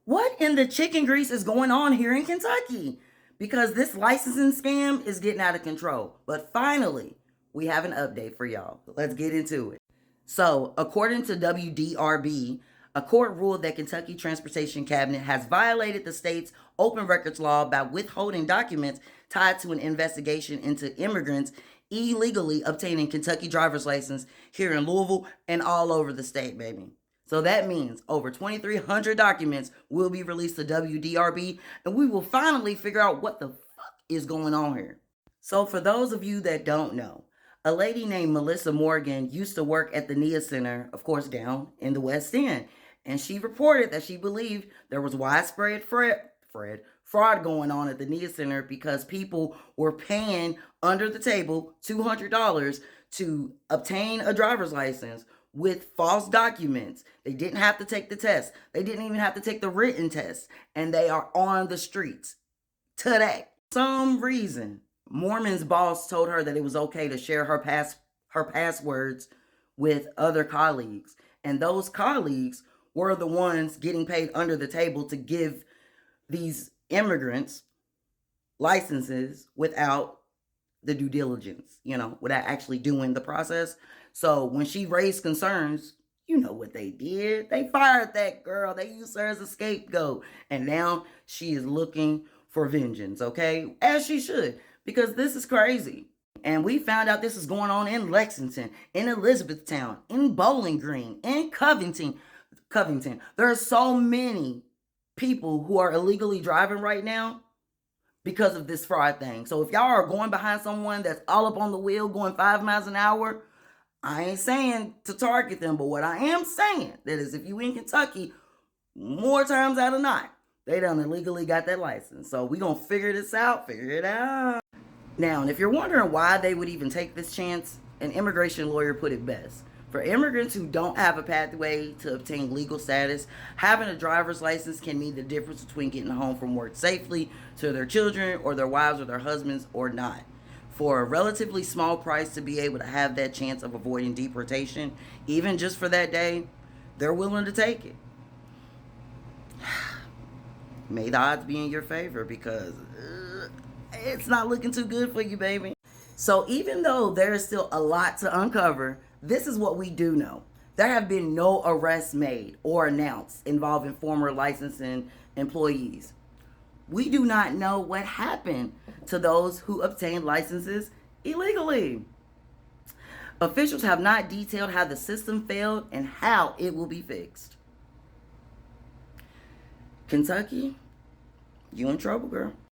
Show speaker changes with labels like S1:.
S1: What in the chicken grease is going on here in Kentucky? Because this licensing scam is getting out of control. But finally, we have an update for y'all. Let's get into it. So, according to WDRB, a court ruled that Kentucky Transportation Cabinet has violated the state's open records law by withholding documents tied to an investigation into immigrants illegally obtaining Kentucky driver's license here in Louisville and all over the state, baby. So that means over 2,300 documents will be released to WDRB, and we will finally figure out what the fuck is going on here. So for those of you that don't know, a lady named Melissa Morgan used to work at the NIA Center, of course, down in the West End. And she reported that she believed there was widespread fraud going on at the NIA Center because people were paying under the table $200 to obtain a driver's license with false documents. They didn't have to take the test. They didn't even have to take the written test. And they are on the streets today. For some reason, Mormon's boss told her that it was okay to share her passwords with other colleagues. And those colleagues were the ones getting paid under the table to give these immigrants licenses without the due diligence, without actually doing the process. So when she raised concerns, you know what they did. They fired that girl. They used her as a scapegoat. And now she is looking for vengeance, okay? As she should, because this is crazy. And we found out this is going on in Lexington, in Elizabethtown, in Bowling Green, in Covington. There are so many people who are illegally driving right now because of this fraud thing. So if y'all are going behind someone that's all up on the wheel going 5 miles an hour, I ain't saying to target them, but what I am saying that is if you in Kentucky, more times out of not, they done illegally got that license. So we gonna figure this out, figure it out. Now, and if you're wondering why they would even take this chance, an immigration lawyer put it best. For immigrants who don't have a pathway to obtain legal status, having a driver's license can mean the difference between getting home from work safely to their children or their wives or their husbands or not. For a relatively small price to be able to have that chance of avoiding deportation, even just for that day, they're willing to take it. May the odds be in your favor because it's not looking too good for you, baby. So even though there is still a lot to uncover, this is what we do know. There have been no arrests made or announced involving former licensing employees. We do not know what happened to those who obtained licenses illegally. Officials have not detailed how the system failed and how it will be fixed. Kentucky, you in trouble, girl.